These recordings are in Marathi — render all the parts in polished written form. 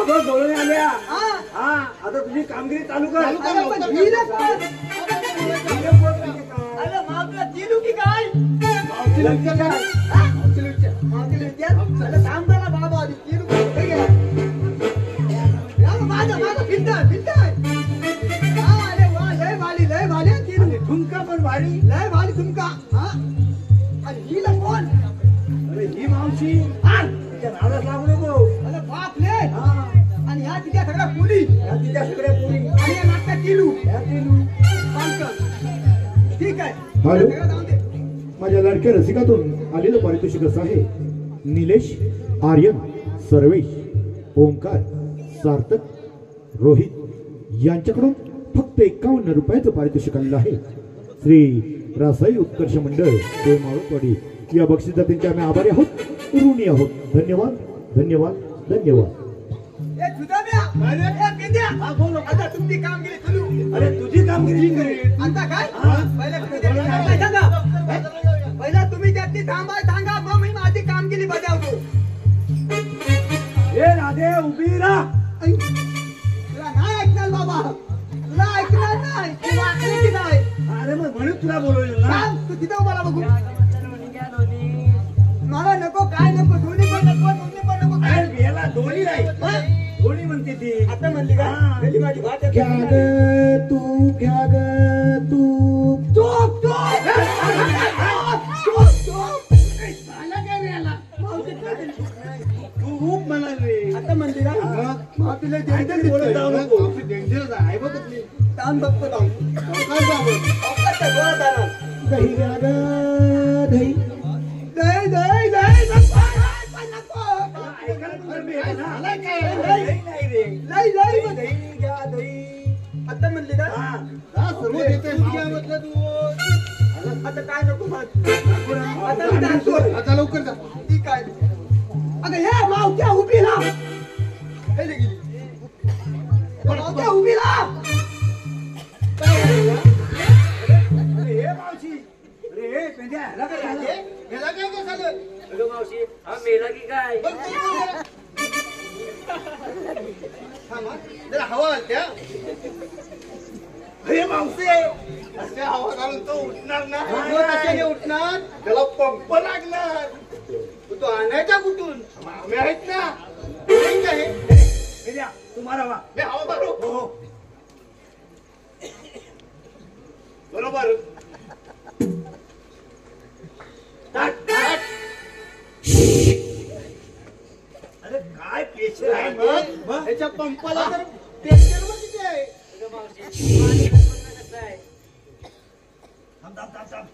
बघ बोलून आल्या. हा आता तुझी कामगिरी चालू कर. अरे मागला दिलू की काय मावशीला विचार काय? मागले अरे थांब जरा बाबा आधी दिलू कुठे गेला माझा फिरता अरे वा लय भाली दिलू ठुमका पण भारी. लय भाली तुमका आणि हिला कोण अरे ही मावशी तिच्या नादात लागू नको. अरे बाप ले आणि ह्या तिच्या सगळ्या पुली तिच्या सगळ्या पोरी आणि या नाटकात दिलू ठीक आहे. हॅलो. सगळं जाऊन दे. माझ्या लाडक्या रसिकातून आलेलं पारितोषिक असं आहे. निलेश, आर्यन, सर्वेश, ओंकार, सार्थक, रोहित यांच्याकडून फक्त 51 रुपयाचं पारितोषिक आलेलं आहे. श्री रासाई उत्कर्ष मंडळ माळोतवाडी या बक्षिसाचे आम्ही आभारी आहोत, ऋणी आहोत. धन्यवाद धन्यवाद धन्यवाद. ए सुदाम्या ए पेंद्या आता तुमची कामगिरी चालू. अरे तुझी कामगिरी आता काय पहिला तुम्ही त्याची थांबाय सांगा. पहिला तुम्ही त्याची थांबाय सांगा मग मी माझी कामगिरी बजावतो. ए राधे उभी राहा. तुला नाही ऐकणार बाबा तुला ऐकणार नाही तू वाकली की नाही. अरे मग म्हणून तुला बोलवलं ना. सांग तू तिथं मला बघू. मला नको काय नको दोन्ही पण नको काय अरे याला दोन्ही नाही दोन्ही म्हणते ती. आता म्हणली का गेली माझी भात घ्या ग तू घ्या ग तू. चोप तू खूप म्हणाले. आता म्हणली का मावतीला काहीतरी बोलत जाऊ नको. डेंजरस आहे बघ तुझी. ताण बघतो जाऊन दही घ्या ग दही. दही नको ऐकायला तुझं बी आहे ना. आलाय काय? नाही नाही रे. लई मग दही घ्या दही. आता म्हणली का हा. आता काय नको आता लवकर जा. ती काय अगं हे मावत्या उभी राहा. गेली गेली मावत्या उभी राहा. अरे हे मावशी. अरे हे पेंड्या ह्याला काय झालं? याला काय झालं हॅलो मावशी हा मेला की काय जरा हवा त्या अरे मावशी असे हवा घालून तो उठणार ना. उठणार त्याला पंप लागणार. तो आणायचा कुठून आम्ही आहेत ना. पेंड्या तुम्हाला वा. मी हवा मारू हो बरोबर. अरे काय प्रेशर आहे मग त्याच्या पंपाला तर प्रेशर वर किती आहे. मावशी पाणी कसं आहे थांब.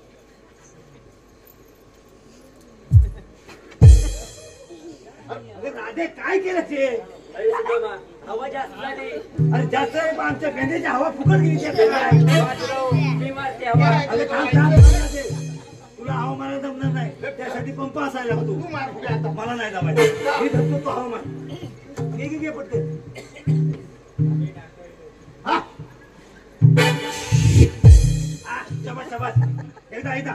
अरे राधे काय केलं ते? अरे सुदामा हवा जास्त झाली अरे जास्त आहे पण आमच्या पेंड्याची हवा फुकट गेली त्या काय? वाजलो मी मारते हवा अरे थांब राधे. तुला हवामानाला जमणार नाही त्यासाठी पंप असायला लागतो. तू मार पुढे आता. मला नाही जमायचं. मी धरतो तो हवामान. घे पटते. हा शाबास एकदा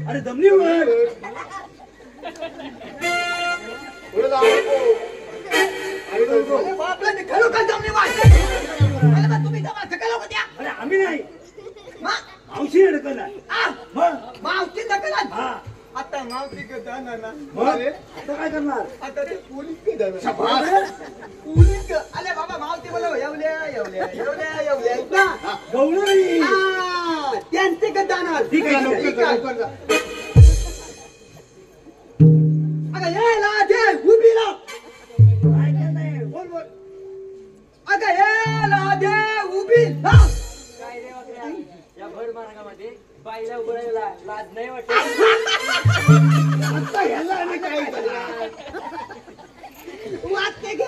अरे जमली वर. अरे आम्ही नाही मावशी अडकला. मावशी दखलात. हा आता मावशी जाणार ना. मग आता काय करणार? आता ते पोलीस पोलीस अरे बाबा मावशी बोला एवढ्या गौरी त्यांचे का जाणार. ठीक आहे. अगं यायला दे उभी राहा. बोल. अगं यायला दे उभी राहा. काय रे वाकड्या या भर मार्गामध्ये बाईला उभं राहायला लाज नाही वाटत आता ह्याला आणि काय करणार? वाटते ग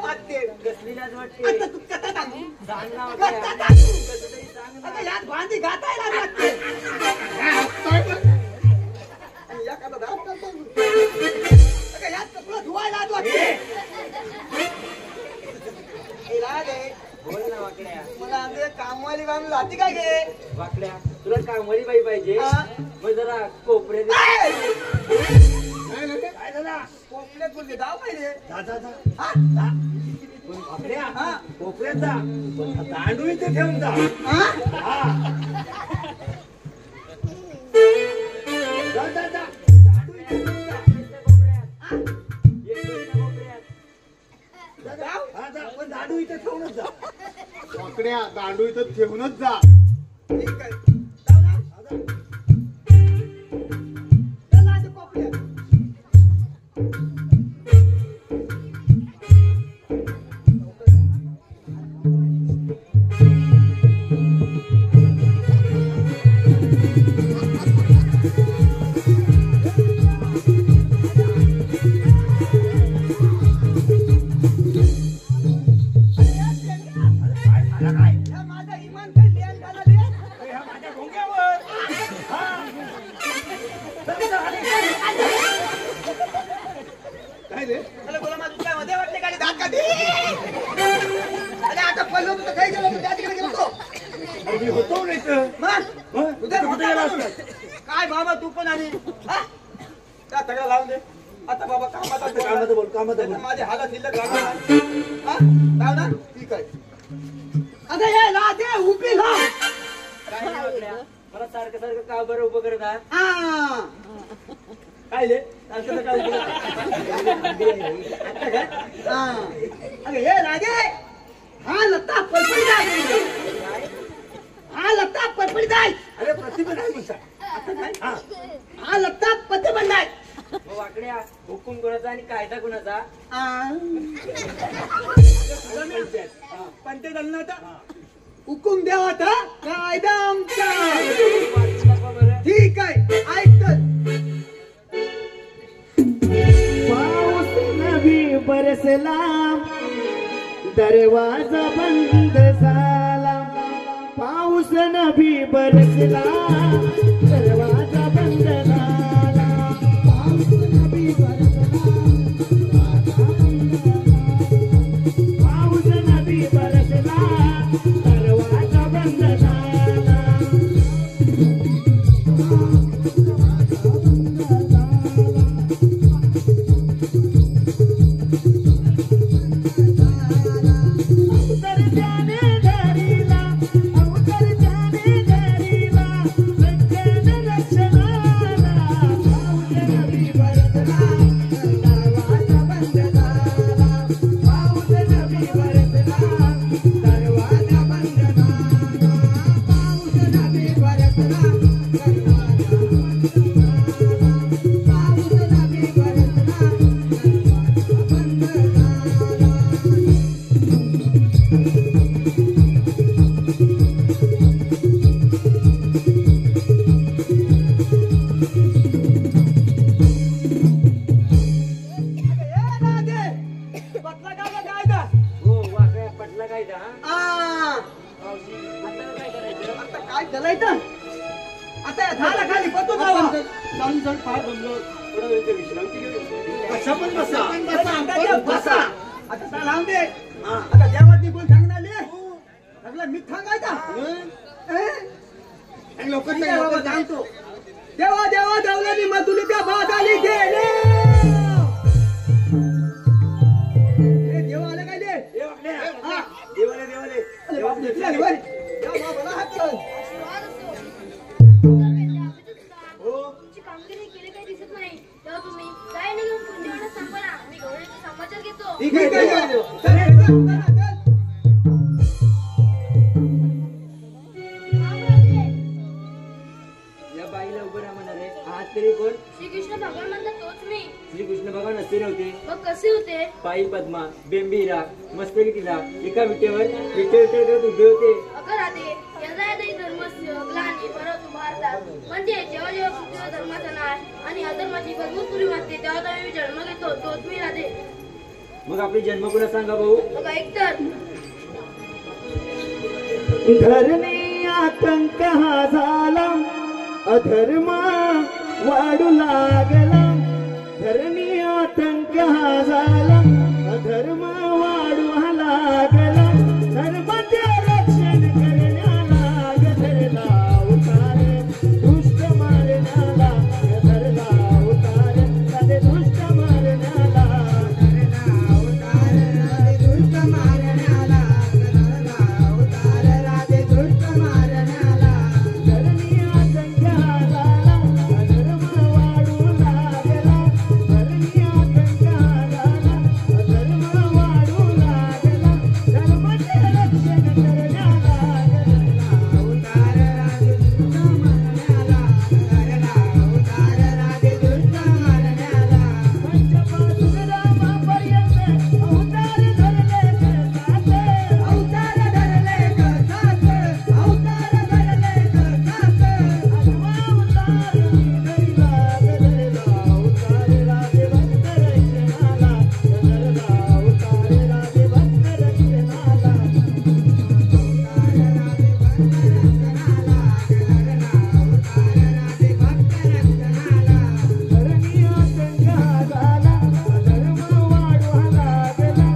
वाटते. कसली लाज वाटते आता तू कथा सांगू सांग ना कथा वाकड्या. सांगू. कसं तरी सांग ना. अगं यात भांडी घातायला लागते. आणि या कथा दाब करतो. अगं यात कपडं धुवायला आज वाटते. ए, राधे, बोल ना वाकड्या. मला आमच्या कामवाली बाई जाती काय गे? वाकड्या तुला कामवाली बाई पाहिजे. हा. मग जरा कोपऱ्यात नाही, नाही. काय झाला कोपऱ्यात बोलते धाव पाहिजे. जा जा जा हा? जा. पण बापड्या, हा. कोपऱ्यात जा पण दांडू इथे ठेवून जा. हा? हा. जा जा जा दांडू इथे ठेवून जा. जा, जा. हा, जा. पण दांडू इथे ठेवूनच जा. वाकड्या दांडू इथं ठेवूनच जा. ठीक आहे. जाऊ ना? हा, जा. चल ना, ते कोपऱ्यात. काय झालं काय? या माझा इमान काही लिहायला झाला रे. अरे, ह्या माझ्या डोंग्यावर. हा. जा, जा, जा. काय रे? अरे बोला माझं काय मध्ये वाटले का रे? दात काढी. अरे आता पडलो तर काही गेलो त्या तिकडे गेलो तो. अरे, मी होतो नाही तर. मग मग? तुझ्या कुठे गेला असता? काय बाबा तू पण आली हा? त्या सगळं लावून दे. आता बाबा कामात आता कामाचं बोल, कामाचं बोल. माझे हालत शिल्लक लागणार हा? लाव ना ठीक आहे. अगं ये लादे उभी लाव. काय नाही वाकड्या. मला सारखं सारखं का बरं उभं करत आहात? हा. काय ले सारखं सारखं उभं करत. आता काय हा. अगं ये लादे हा लता पडपडी जाय. हा लता पडपडी जाय. अरे प्रतिभा नाही म्हणता. आता काय? हा. हा लता पत्ते बनलाय. मग वाकड्या हुकूम कोणाचा आणि कायदा कोणाचा? पंते झालं आता हुकुम द्यावा आता कायदा आमचा. वाचून दाखवा बरं. ठीक आहे ऐकत. पाऊस नभी बरसला दरवाजा बंद झाला. पाऊस नभी बरसला दरवाजा बंद झाला. पाऊस नभी बरसला पाऊस नभी बरसला दरवाजा बंद झाला. अवतर जाने धरीला अवतर जाने धरीला सज्जन रक्षणाला. पाऊस नभी बरसला दरवाजा बंद झाला. पाऊस नभी बरसला दरवाजा बंद झाला. पाऊस नभी बरसला दरवाजा बंद झाला. पाऊस नभी बरसला दरवाजा बंद झाला. हो वाकड्या पटला कायदा हा? मावशी, आता काय करायचं? आता काय करायचं आता झाला खाली पतो चालू फार जमलो. थोडा वेळ इथे विश्रांती घेऊ. कशा पण बसा. बसा आता चला लावून दे. आता देवात निघून सांगणार सगळं मी सांगायचा लवकर ठीक आहे बाबा, सांगतो. देवा देवा देवलानी मधुली त्या बागाली गेले. ए, देव आले काय दे ये वाकड्या. हा. देवाले देवाले. अरे बाप रे, चल, वर. देव बाबाला हात लाव. हो. तुमची कामगिरी केली काही दिसत नाही तेव्हा तुम्ही काय नाही घेऊन कुंडीवाला सांगा ना मी गौरीचा समाचार घेतो. ठीक आहे चल, चल, चल, चल. या बाईला उभं राहा म्हणाले. आहात तरी कोण? श्रीकृष्ण भगवान म्हणतात तोच मी. श्रीकृष्ण भगवान असे नव्हते. मग कसे होते? पायी पद्मा बेंबीरा मस्तकी तिला एका विटेवर विटे करत उभे होते. अगं राधे यदा यदा धर्मस्य ग्लानी परत उभारतात म्हणजे जेव्हा जेव्हा पृथ्वीवर धर्माचा नाश आणि अधर्माची भरपूर वाटते तेव्हा तेव्हा मी जन्म घेतो तोच मी राधे. मग आपली जन्मकुला सांगा भाऊ. मग ऐक तर धरणी आतंक हा झाला अधर्म वाढू लागला. धरणी आतंक आतंक्य हा झाला अधर्म वाढवा लागला धर्माचे रक्षण करण्याला धरला उतार दुष्ट मारण्याला धरला उतार राधे दुष्ट मारण्याला धरला उतार राधे दुष्ट मारण्याला धरला उतार राधे दुष्ट मारण्याला धरणी आतंक्य हा झाला अधर्म वाढू लागला धरणी आतंक्य हा झाला अधर्म वाढू लागला धर्माचे रक्षण करण्याला धरला उतार राधे दुष्ट मारण्याला धरला उतार राधे दुष्ट मारण्याला पंचपासून रामापर्यंत अवतार धरले कसाच अवतार धरले कसाच अवतार धरले कसाच आठवा अवतार धरला उतार राधे भक्त रक्षणाला धरला उतार राधे भक्त रक्षणाला धरणी आतंक्य हा झाला अधर्म वाढवा लागला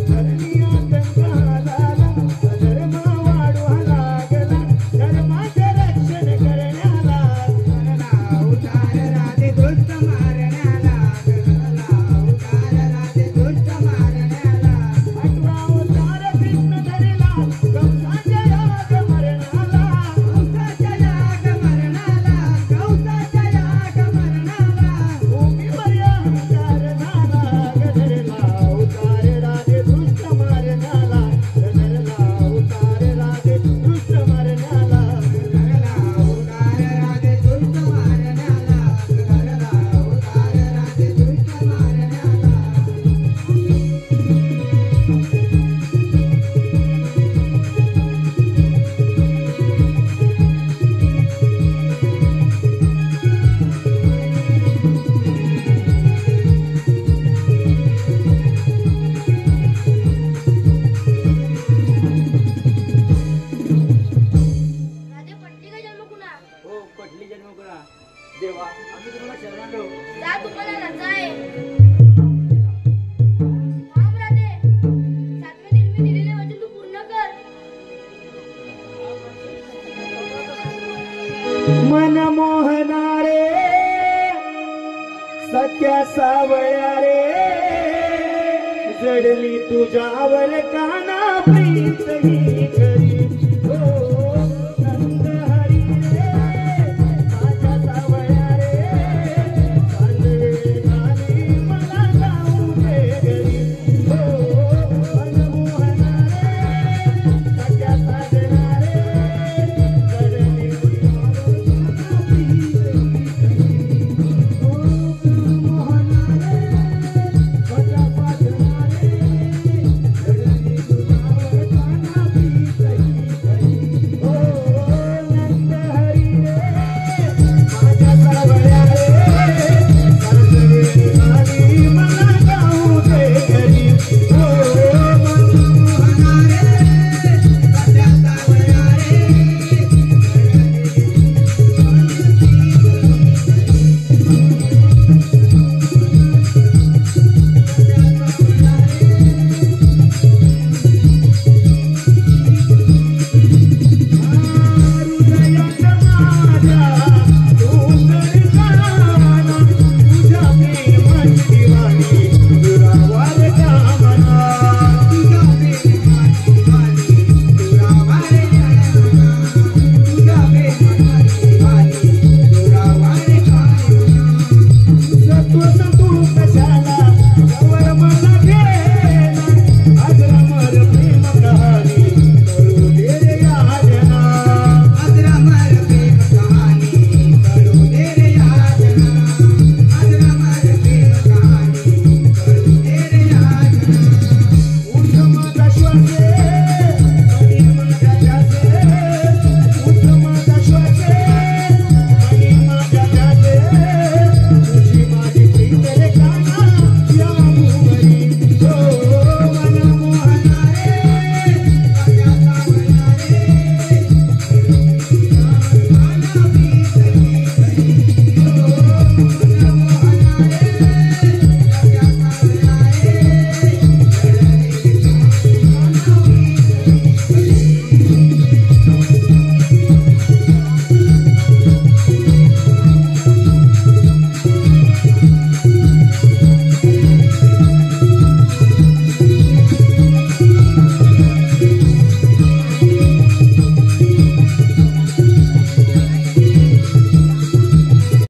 धरणी आतंक्य हा झाला अधर्म वाढवा लागला धर्माचे रक्षण करण्याला धरला उतार राधे दुष्ट मारण्याला धरला उतार राधे दुष्ट मारण्याला आठवा अवतार कृष्ण धरला कंसाच्या याग मरणाला कंसाच्या याग मरणाला कंसाच्या याग मरणाला भूमीवर अहंकार झाला धरला उतार राधे दुष्ट मारण्याला धरला उतार राधे दुष्ट मारण्याला धरला उतार राधे दुष्ट मारण्याला धरला उतार राधे दुष्ट मारण्याला राधे पटली का जन्म कुणा हो पटली जन्म करा देवा आम्ही तुम्हाला शरणागलो जा तुम्हाला रजा आहे थांब राधे सातव्या दिवशी दिलेले वचन तू पूर्ण कर मन मोहनारे सत्या सावळ्या रे जडली तुझ्यावर काना प्रीत ही